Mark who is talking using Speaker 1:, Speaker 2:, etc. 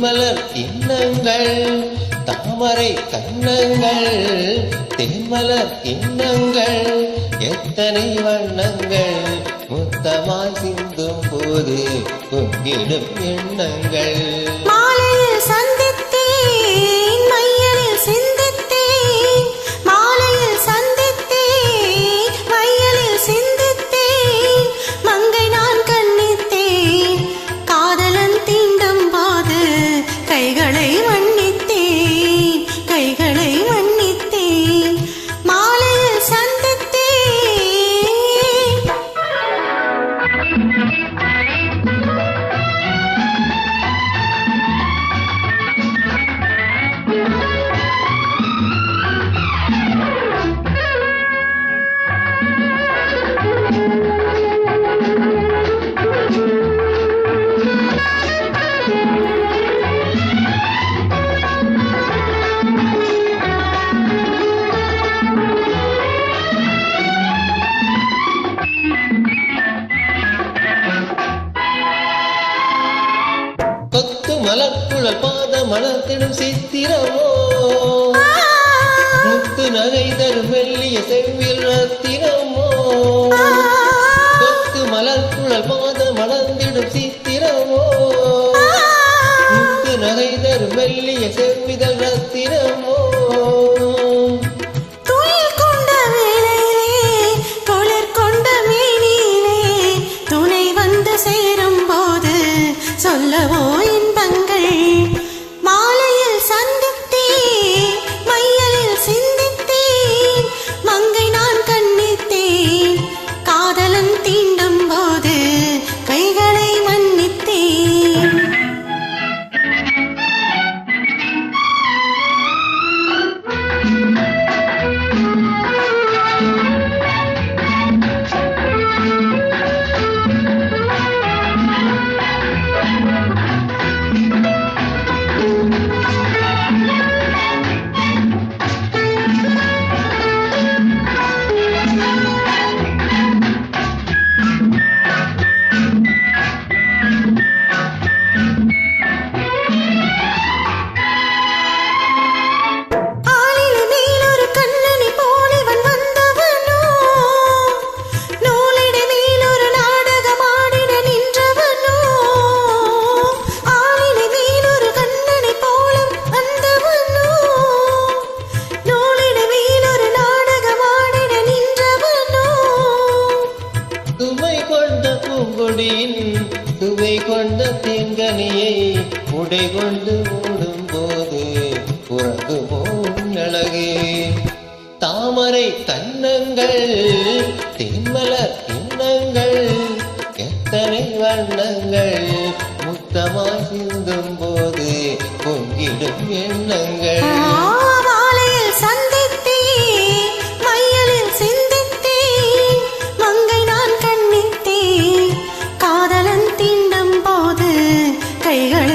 Speaker 1: தேன்மலர் கிண்ணங்கள் தாமரை கண்ணங்கள் தேன்மலர் கிண்ணங்கள் எத்தனை வண்ணங்கள் முத்தமாய் சிந்தும் போது பொங்கிடும் எண்ணங்கள்
Speaker 2: மாலையில் சந்தித்தேன் மையலில் சிந்தித்தேன் மாலையில் சந்தித்தேன் மையலில் சிந்தித்தேன் மங்கை நான் கண்ணித்தேன் காதலன் தீண்டும் போது கைகளை மன்னித்தேன் கைகளை மன்னித்தேன் மாலையில் சந்தித்தேன்
Speaker 1: கொத்து மலர்குழல் பாத மலர்த்திடும் சித்திரமோ முத்து நகை தரும் மெல்லிய செவ்வில் ரத்தினமோ கொத்து மலர்குழல் பாத மலர்ந்திடும் சித்திரமோ முத்து நகை தரும் மெல்லிய செவ்விதழ் ரத்தினமோ
Speaker 2: துயில் கொண்ட வேளையிலே குளிர் கொண்ட மேனியிலே துணை வந்து சேரும் போது சொல்லவோ இன்பங்கள் மாலையில் சந்தித்தேன் மையலில் சிந்தித்தேன் மங்கை நான் கண்ணித்தேன் காதலன் தீண்டும் போது கைகளை மன்னித்தேன்
Speaker 1: சுவை கொண்ட தேங்கனியை உடை கொண்டு மூடும் போது புறங்குமோ அழகே தாமரை கண்ணங்கள் தேன்மலர் கிண்ணங்கள் எத்தனை வண்ணங்கள் முத்தமாய் சிந்தும் போது பொங்கிடும் எண்ணங்கள்
Speaker 2: மாலையில் சந்தித்தேன் மையலில் சிந்தித்தேன் மங்கை நான் கண்ணித்தேன் காதலன் தீண்டும் போது கைகளை